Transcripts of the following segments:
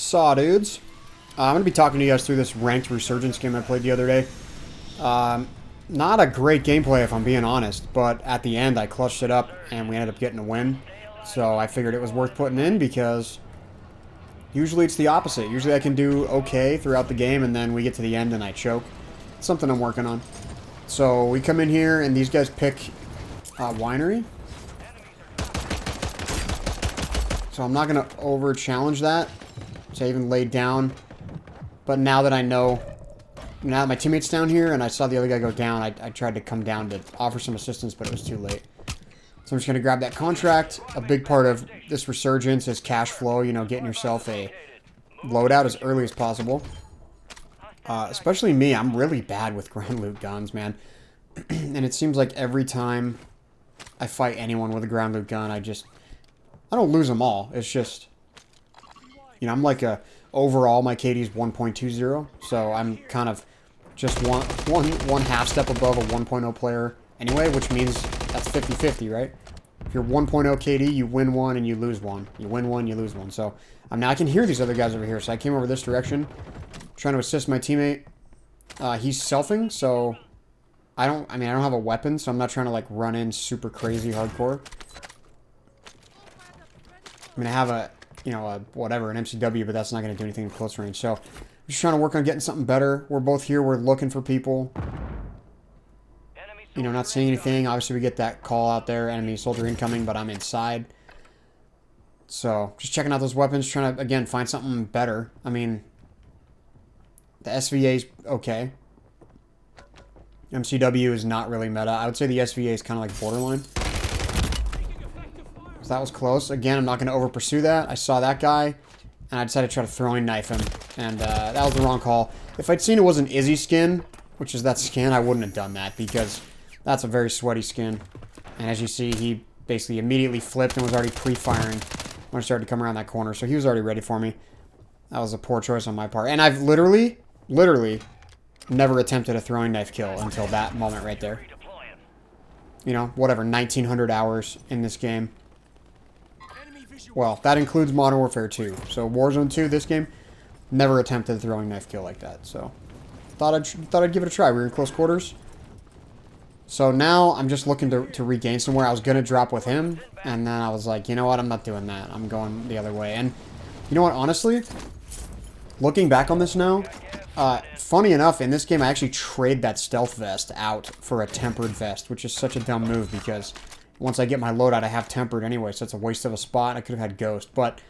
Saw dudes. I'm going to be talking to you guys through this ranked Resurgence game I played the other day. Not a great gameplay if I'm being honest, but at the end I clutched it up and we ended up getting a win. So I figured it was worth putting in because usually it's the opposite. Usually I can do okay throughout the game and then we get to the end and I choke. It's something I'm working on. So we come in here and these guys pick Winery. So I'm not going to over-challenge that. So I even laid down. But now that I know, now that my teammate's down here and I saw the other guy go down, I tried to come down to offer some assistance, but it was too late. So I'm just going to grab that contract. A big part of this Resurgence is cash flow, you know, getting yourself a loadout as early as possible. Especially me, I'm really bad with ground loot guns, man. And it seems like every time I fight anyone with a ground loot gun, I don't lose them all. It's just, you know, I'm like overall my KD is 1.20, so I'm kind of just one half step above a 1.0 player anyway, which means that's 50-50, right? If you're 1.0 KD, you win one and you lose one. You win one, you lose one. So now I can hear these other guys over here, so I came over this direction, trying to assist my teammate. He's selfing, so I don't have a weapon, so I'm not trying to like run in super crazy hardcore. I have an MCW, but that's not going to do anything in close range. So I'm just trying to work on getting something better. We're both here. We're looking for people. You know, not seeing anything. Obviously, we get that call out there, enemy soldier incoming, but I'm inside. So just checking out those weapons, trying to, again, find something better. I mean, the SVA's okay. MCW is not really meta. I would say the SVA is kind of like borderline. So that was close. Again, I'm not going to over pursue that. I saw that guy, and I decided to try to throwing knife him. And that was the wrong call. If I'd seen it was an Izzy skin, which is that skin, I wouldn't have done that because that's a very sweaty skin. And as you see, he basically immediately flipped and was already pre-firing when I started to come around that corner. So he was already ready for me. That was a poor choice on my part. And I've literally never attempted a throwing knife kill until that moment right there. You know, whatever, 1900 hours in this game. Well, that includes Modern Warfare 2. So Warzone 2, this game, never attempted a throwing knife kill like that. So thought I'd give it a try. We were in close quarters. So now I'm just looking to regain somewhere. I was going to drop with him, and then I was like, you know what, I'm not doing that. I'm going the other way. And you know what, honestly, looking back on this now, funny enough, in this game, I actually trade that stealth vest out for a tempered vest, which is such a dumb move because once I get my loadout, I have tempered anyway, so it's a waste of a spot. I could have had ghost, but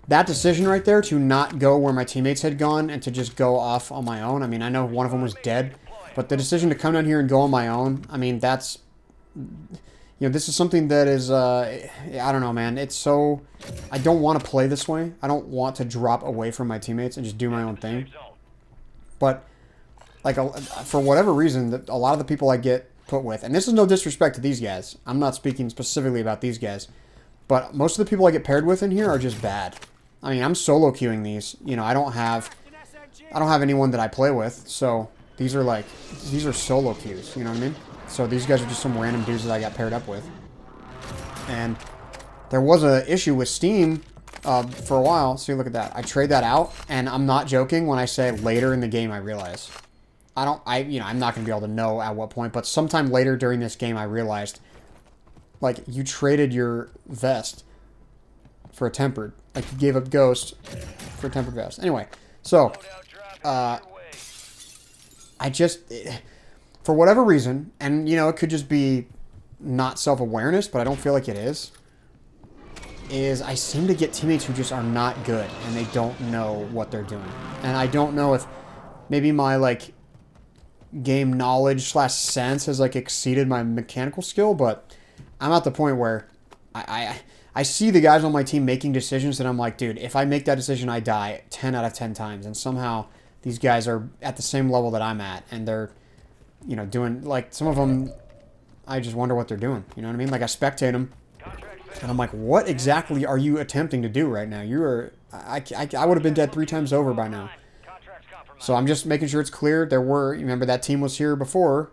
that decision right there to not go where my teammates had gone and to just go off on my own. I mean, I know one of them was dead, but the decision to come down here and go on my own, I mean, that's, you know, this is something that is, I don't know, man. It's so, I don't want to play this way. I don't want to drop away from my teammates and just do my own thing. But, like, for whatever reason, a lot of the people I get put with, and this is no disrespect to these guys. I'm not speaking specifically about these guys. But most of the people I get paired with in here are just bad. I mean, I'm solo queuing these. You know, I don't have anyone that I play with. So these are solo queues. You know what I mean? So these guys are just some random dudes that I got paired up with. And there was an issue with Steam for a while. See, look at that. I trade that out, and I'm not joking when I say later in the game I realize. I'm not going to be able to know at what point, but sometime later during this game I realized, like, you traded your vest for a tempered. Like, you gave up ghost for a tempered vest. Anyway, so, I just, for whatever reason, and, you know, it could just be not self-awareness, but I don't feel like it is I seem to get teammates who just are not good, and they don't know what they're doing. And I don't know if maybe my, like, game knowledge / sense has, like, exceeded my mechanical skill, but I'm at the point where I see the guys on my team making decisions that I'm like, dude, if I make that decision, I die 10 out of 10 times. And somehow these guys are at the same level that I'm at, and they're, you know, doing, like, some of them, I just wonder what they're doing. You know what I mean? Like, I spectate them, and I'm like, what exactly are you attempting to do right now? I would have been dead 3 times over by now. So I'm just making sure it's clear. Remember that team was here before,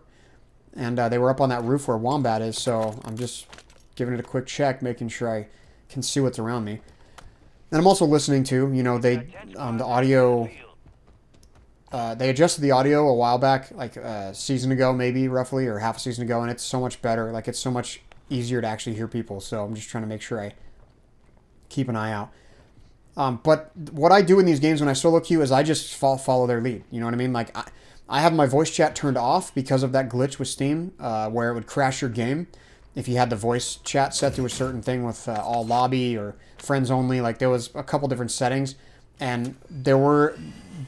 and they were up on that roof where Wombat is, so I'm just giving it a quick check, making sure I can see what's around me. And I'm also listening to, you know, the audio, they adjusted the audio a while back, like a season ago maybe, roughly, or half a season ago, and it's so much better. Like, it's so much easier to actually hear people, so I'm just trying to make sure I keep an eye out. But what I do in these games when I solo queue is I just follow their lead. You know what I mean? Like, I have my voice chat turned off because of that glitch with Steam, where it would crash your game if you had the voice chat set to a certain thing with all lobby or friends only. Like, there was a couple different settings, and there were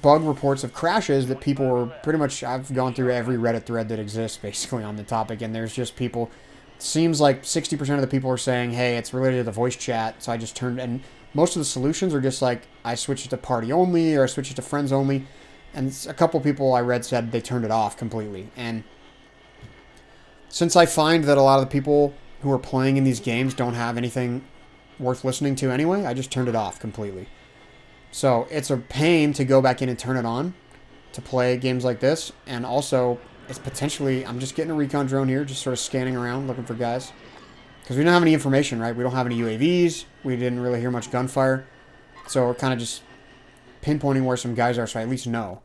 bug reports of crashes that people were pretty much, I've gone through every Reddit thread that exists basically on the topic, and there's just people, seems like 60% of the people are saying, hey, it's related to the voice chat, so I just turned, and most of the solutions are just like, I switched it to party only, or I switched it to friends only, and a couple people I read said they turned it off completely. And since I find that a lot of the people who are playing in these games don't have anything worth listening to anyway, I just turned it off completely. So it's a pain to go back in and turn it on to play games like this. And also, it's potentially, I'm just getting a recon drone here, just sort of scanning around, looking for guys. Because we don't have any information, right? We don't have any UAVs. We didn't really hear much gunfire. So we're kind of just pinpointing where some guys are, so I at least know.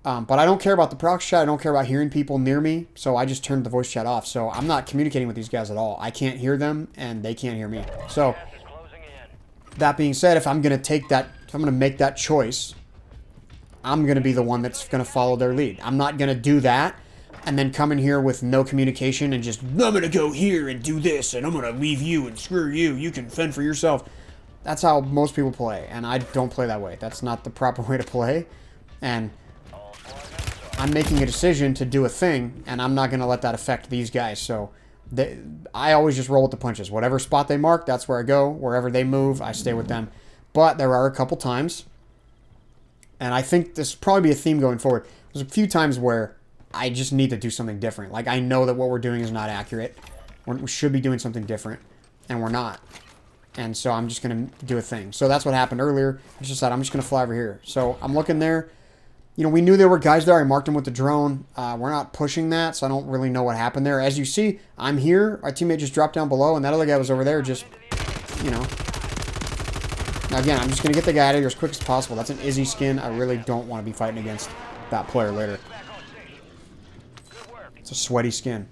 But I don't care about the prox chat. I don't care about hearing people near me. So I just turned the voice chat off. So I'm not communicating with these guys at all. I can't hear them, and they can't hear me. So that being said, if I'm going to take that, if I'm going to make that choice, I'm going to be the one that's going to follow their lead. I'm not going to do that and then come in here with no communication and just, I'm going to go here and do this, and I'm going to leave you and screw you. You can fend for yourself. That's how most people play, and I don't play that way. That's not the proper way to play. And I'm making a decision to do a thing, and I'm not going to let that affect these guys. So I always just roll with the punches. Whatever spot they mark, that's where I go. Wherever they move, I stay with them. But there are a couple times, and I think this will probably be a theme going forward. There's a few times where I just need to do something different. Like, I know that what we're doing is not accurate. We should be doing something different, and we're not. And so I'm just going to do a thing. So that's what happened earlier. I just said, I'm just going to fly over here. So I'm looking there. You know, we knew there were guys there. I marked them with the drone. We're not pushing that, so I don't really know what happened there. As you see, I'm here. Our teammate just dropped down below, and that other guy was over there just, you know. Now, again, I'm just going to get the guy out of here as quick as possible. That's an Izzy skin. I really don't want to be fighting against that player later. It's a sweaty skin.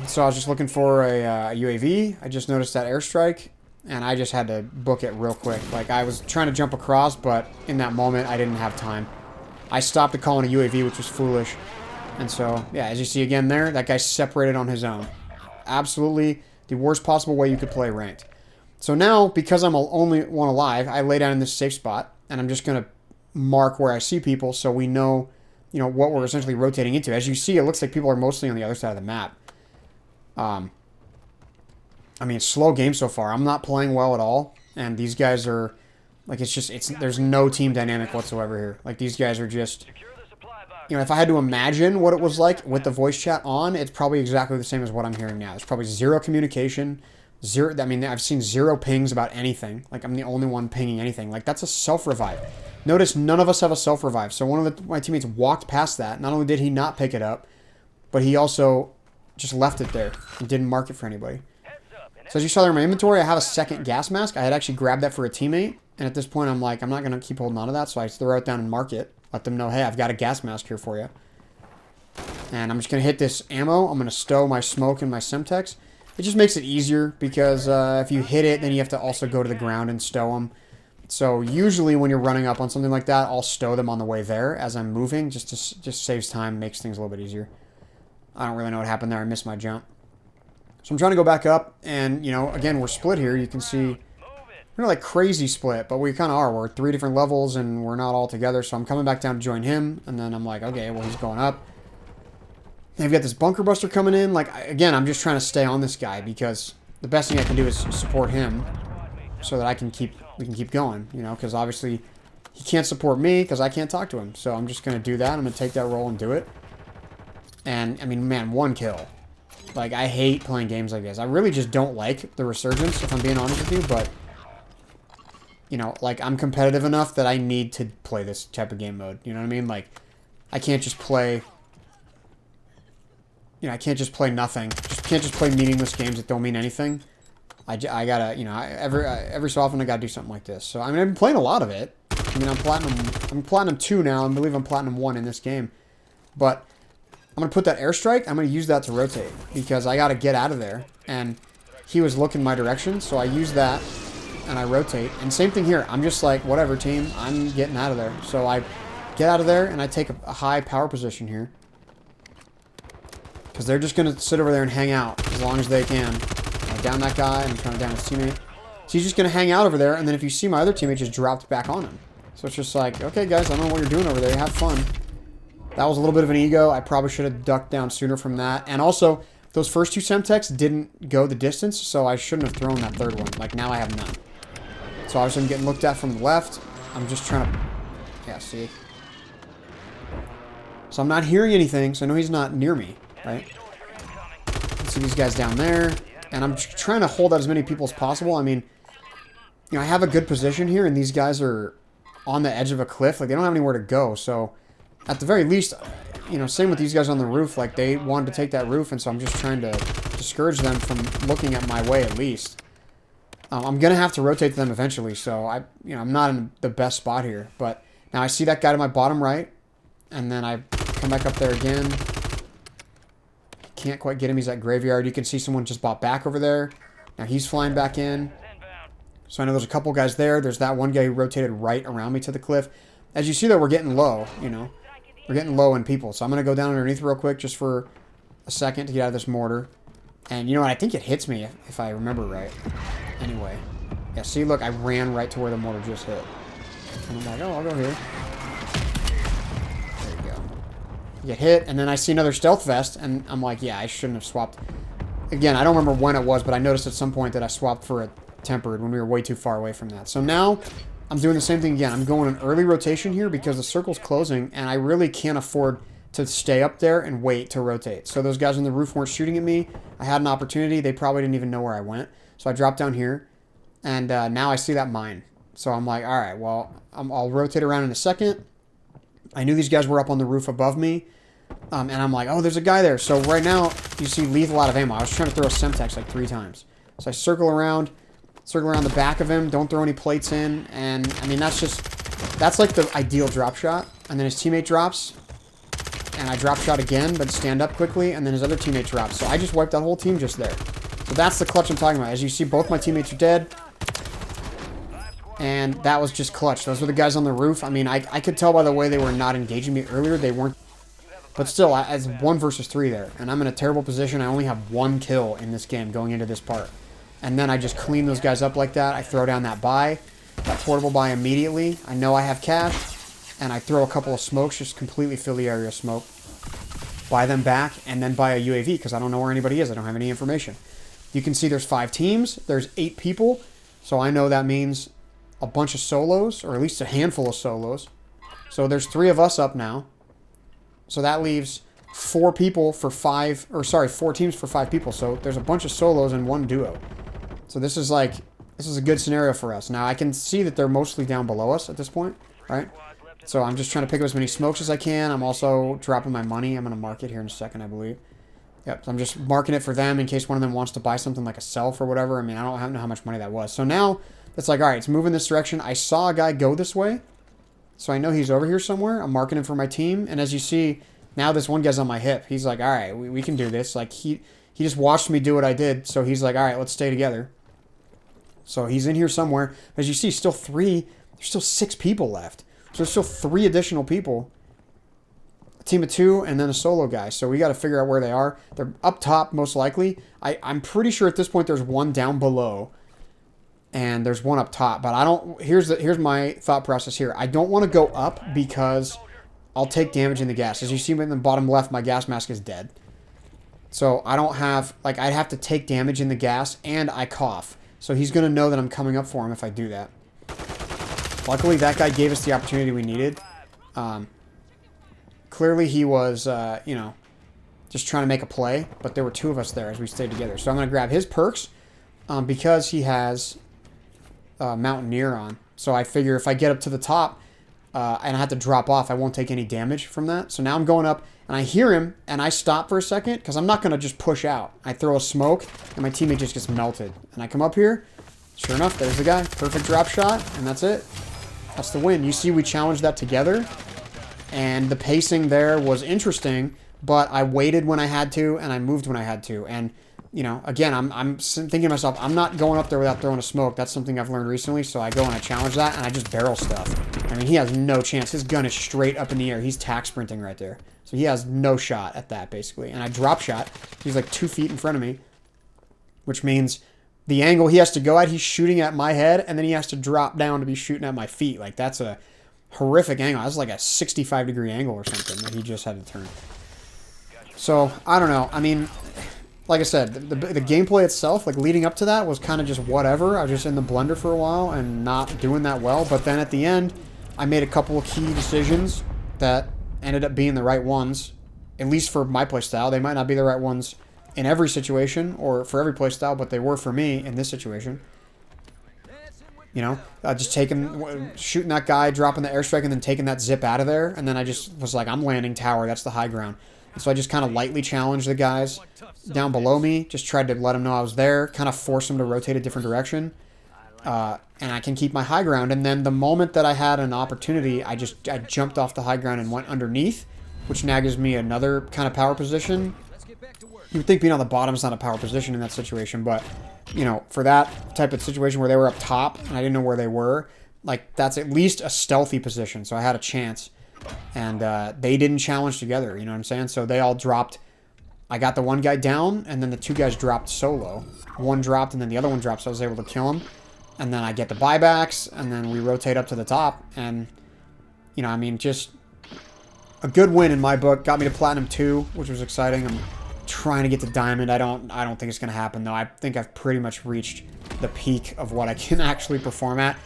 So I was just looking for a UAV. I just noticed that airstrike, and I just had to book it real quick. Like, I was trying to jump across, but in that moment, I didn't have time. I stopped the call on a UAV, which was foolish. And so, yeah, as you see again there, that guy's separated on his own. Absolutely the worst possible way you could play ranked. So now, because I'm only one alive, I lay down in this safe spot, and I'm just going to mark where I see people so we know, you know, what we're essentially rotating into. As you see, it looks like people are mostly on the other side of the map. I mean, it's slow game so far. I'm not playing well at all, and these guys are, like, there's no team dynamic whatsoever here. Like, these guys are just, you know, if I had to imagine what it was like with the voice chat on, it's probably exactly the same as what I'm hearing now. There's probably zero communication, zero, I mean, I've seen zero pings about anything. Like, I'm the only one pinging anything. Like, that's a self-revive. Notice none of us have a self-revive. So one of my teammates walked past that. Not only did he not pick it up, but he also just left it there and didn't mark it for anybody. So as you saw there in my inventory, I have a second gas mask. I had actually grabbed that for a teammate. And at this point, I'm like, I'm not going to keep holding on to that. So I throw it down and mark it. Let them know, hey, I've got a gas mask here for you. And I'm just going to hit this ammo. I'm going to stow my smoke and my Semtex. It just makes it easier because if you hit it, then you have to also go to the ground and stow them. So usually when you're running up on something like that, I'll stow them on the way there as I'm moving. Just saves time, makes things a little bit easier. I don't really know what happened there. I missed my jump. So I'm trying to go back up, and, you know, again, we're split here. You can see we're not like crazy split, but we kind of are. We're at 3 different levels, and we're not all together. So I'm coming back down to join him, and then I'm like, okay, well, he's going up. They've got this bunker buster coming in. Like, again, I'm just trying to stay on this guy because the best thing I can do is support him so that we can keep going, you know, because obviously he can't support me because I can't talk to him. So I'm just going to do that. I'm going to take that role and do it. And, I mean, man, 1 kill. Like, I hate playing games like this. I really just don't like the Resurgence, if I'm being honest with you, but, you know, like, I'm competitive enough that I need to play this type of game mode. You know what I mean? Like, I can't just play, you know, I can't just play nothing. Can't just play meaningless games that don't mean anything. I gotta, you know, every so often I gotta do something like this. So I mean, I've been playing a lot of it. I mean, I'm platinum 2 now. I believe I'm platinum 1 in this game. But I'm gonna put that airstrike. I'm gonna use that to rotate because I gotta get out of there. And he was looking my direction, so I use that and I rotate. And same thing here. I'm just like, whatever, team. I'm getting out of there. So I get out of there and I take a high power position here because they're just gonna sit over there and hang out as long as they can. Down that guy, and I'm trying to down his teammate. So he's just going to hang out over there, and then if you see my other teammate just dropped back on him. So it's just like, okay, guys, I don't know what you're doing over there. Have fun. That was a little bit of an ego. I probably should have ducked down sooner from that. And also, those first 2 Semtex didn't go the distance, so I shouldn't have thrown that third one. Like, now I have none. So obviously I'm getting looked at from the left. I'm just trying to... Yeah, see? So I'm not hearing anything, so I know he's not near me, right? See these guys down there. And I'm trying to hold out as many people as possible. I mean, you know, I have a good position here, and these guys are on the edge of a cliff. Like, they don't have anywhere to go. So, at the very least, you know, same with these guys on the roof. Like, they wanted to take that roof, and so I'm just trying to discourage them from looking at my way, at least. I'm going to have to rotate to them eventually, so I'm not in the best spot here. But now I see that guy to my bottom right, and then I come back up there again. Can't quite get him. He's at graveyard. You can see someone just bought back over there. Now he's flying back in. So I know there's a couple guys there. There's that one guy who rotated right around me to the cliff. As you see, though, we're getting low, you know. We're getting low in people. So I'm going to go down underneath real quick just for a second to get out of this mortar. And you know what? I think it hits me if I remember right. Anyway. Yeah, see, look, I ran right to where the mortar just hit. And I'm like, oh, I'll go here. Get hit, and then I see another stealth vest, and I'm like, yeah, I shouldn't have swapped. Again, I don't remember when it was, but I noticed at some point that I swapped for a tempered when we were way too far away from that. So now, I'm doing the same thing again. I'm going an early rotation here because the circle's closing, and I really can't afford to stay up there and wait to rotate. So those guys on the roof weren't shooting at me. I had an opportunity. They probably didn't even know where I went. So I dropped down here, and now I see that mine. So I'm like, all right, well, I'll rotate around in a second. I knew these guys were up on the roof above me. And I'm like, oh, there's a guy there. So right now, you see lethal out of ammo. I was trying to throw a Semtex like 3 times. So I circle around the back of him, don't throw any plates in. And, I mean, that's like the ideal drop shot. And then his teammate drops. And I drop shot again, but stand up quickly. And then his other teammate drops. So I just wiped that whole team just there. So that's the clutch I'm talking about. As you see, both my teammates are dead. And that was just clutch. Those were the guys on the roof. I mean, I could tell by the way they were not engaging me earlier. They weren't. But still, it's 1 versus 3 there. And I'm in a terrible position. I only have 1 kill in this game going into this part. And then I just clean those guys up like that. I throw down that buy. That portable buy immediately. I know I have cash. And I throw a couple of smokes. Just completely fill the area of smoke. Buy them back. And then buy a UAV. Because I don't know where anybody is. I don't have any information. You can see there's 5 teams. There's 8 people. So I know that means a bunch of solos. Or at least a handful of solos. So there's 3 of us up now. So that leaves 4 people for 5, or sorry, 4 teams for 5 people. So there's a bunch of solos and 1 duo. So this is a good scenario for us. Now I can see that they're mostly down below us at this point, right? So I'm just trying to pick up as many smokes as I can. I'm also dropping my money. I'm going to mark it here in a second, I believe. Yep, so I'm just marking it for them in case one of them wants to buy something like a self or whatever. I mean, I don't know how much money that was. So now it's like, all right, it's moving this direction. I saw a guy go this way. So I know he's over here somewhere. I'm marking him for my team. And as you see, now this one guy's on my hip. He's like, all right, we can do this. Like, he just watched me do what I did. So he's like, all right, let's stay together. So he's in here somewhere. As you see, still 3. There's still 6 people left. So there's still 3 additional people. A team of 2 and then a solo guy. So we got to figure out where they are. They're up top, most likely. I'm pretty sure at this point there's 1 down below. And there's 1 up top, but I don't. Here's my thought process here. I don't want to go up because I'll take damage in the gas. As you see in the bottom left, my gas mask is dead. So I don't have, like, I'd have to take damage in the gas and I cough. So he's gonna know that I'm coming up for him if I do that. Luckily, that guy gave us the opportunity we needed. Clearly, he was, you know, just trying to make a play, but there were 2 of us there as we stayed together. So I'm gonna grab his perks because he has Mountaineer on. So I figure if I get up to the top, and I had to drop off, I won't take any damage from that. So now I'm going up, and I hear him, and I stop for a second, because I'm not going to just push out. I throw a smoke, and my teammate just gets melted. And I come up here, sure enough, there's the guy. Perfect drop shot, and that's it. That's the win. You see we challenged that together, and the pacing there was interesting, but I waited when I had to, and I moved when I had to. And, you know, again, I'm thinking to myself, I'm not going up there without throwing a smoke. That's something I've learned recently, so I go and I challenge that, and I just barrel stuff. I mean, he has no chance. His gun is straight up in the air. He's tack sprinting right there. So he has no shot at that, basically. And I drop shot. He's like 2 feet in front of me, which means the angle he has to go at, he's shooting at my head, and then he has to drop down to be shooting at my feet. Like, that's a horrific angle. That's like a 65-degree angle or something that he just had to turn. So, I don't know. I mean, like I said, the gameplay itself, like leading up to that, was kind of just whatever. I was just in the blender for a while and not doing that well. But then at the end, I made a couple of key decisions that ended up being the right ones, at least for my playstyle. They might not be the right ones in every situation or for every playstyle, but they were for me in this situation. You know, just shooting that guy, dropping the airstrike, and then taking that zip out of there. And then I just was like, I'm landing tower. That's the high ground. And so I just kind of lightly challenged the guys down below me. Just tried to let them know I was there. Kind of force them to rotate a different direction. And I can keep my high ground. And then the moment that I had an opportunity, I jumped off the high ground and went underneath, which now gives me another kind of power position. You would think being on the bottom is not a power position in that situation, but, you know, for that type of situation where they were up top and I didn't know where they were, like, that's at least a stealthy position, so I had a chance. And they didn't challenge together, you know what I'm saying? So they all dropped. I got the one guy down, and then the 2 guys dropped solo. One dropped, and then the other one dropped, so I was able to kill him. And then I get the buybacks, and then we rotate up to the top. And, you know, I mean, just a good win in my book. Got me to Platinum 2, which was exciting. I'm trying to get to Diamond. I don't think it's going to happen, though. I think I've pretty much reached the peak of what I can actually perform at.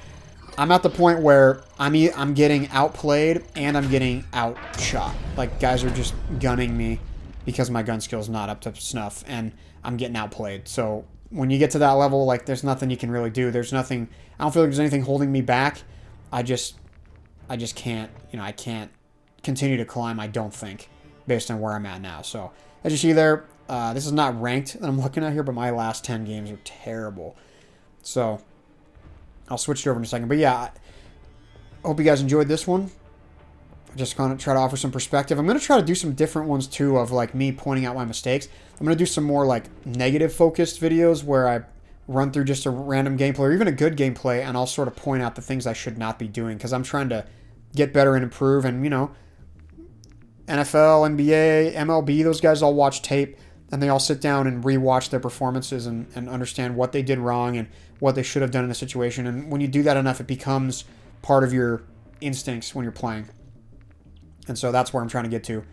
I'm at the point where I'm getting outplayed and I'm getting outshot. Like, guys are just gunning me because my gun skill's not up to snuff, and I'm getting outplayed. So when you get to that level, like, there's nothing you can really do. There's nothing. I don't feel like there's anything holding me back. I just can't. You know, I can't continue to climb. I don't think, based on where I'm at now. So as you see there, this is not ranked that I'm looking at here, but my last 10 games are terrible. So I'll switch it over in a second. But yeah, I hope you guys enjoyed this one. I just going to try to offer some perspective. I'm going to try to do some different ones too of like me pointing out my mistakes. I'm going to do some more like negative focused videos where I run through just a random gameplay or even a good gameplay, and I'll sort of point out the things I should not be doing because I'm trying to get better and improve. And, you know, NFL, NBA, MLB, those guys all watch tape and they all sit down and rewatch their performances and understand what they did wrong and what they should have done in a situation. And when you do that enough, it becomes part of your instincts when you're playing. And so that's where I'm trying to get to.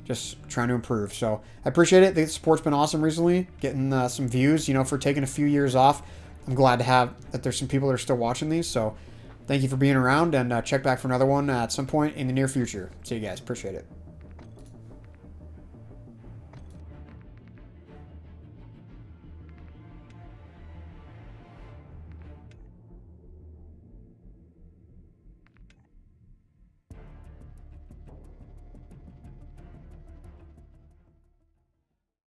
Just trying to improve. So I appreciate it. The support's been awesome recently. Getting some views, you know, for taking a few years off. I'm glad to have that there's some people that are still watching these. So thank you for being around, and check back for another one at some point in the near future. See you guys. Appreciate it.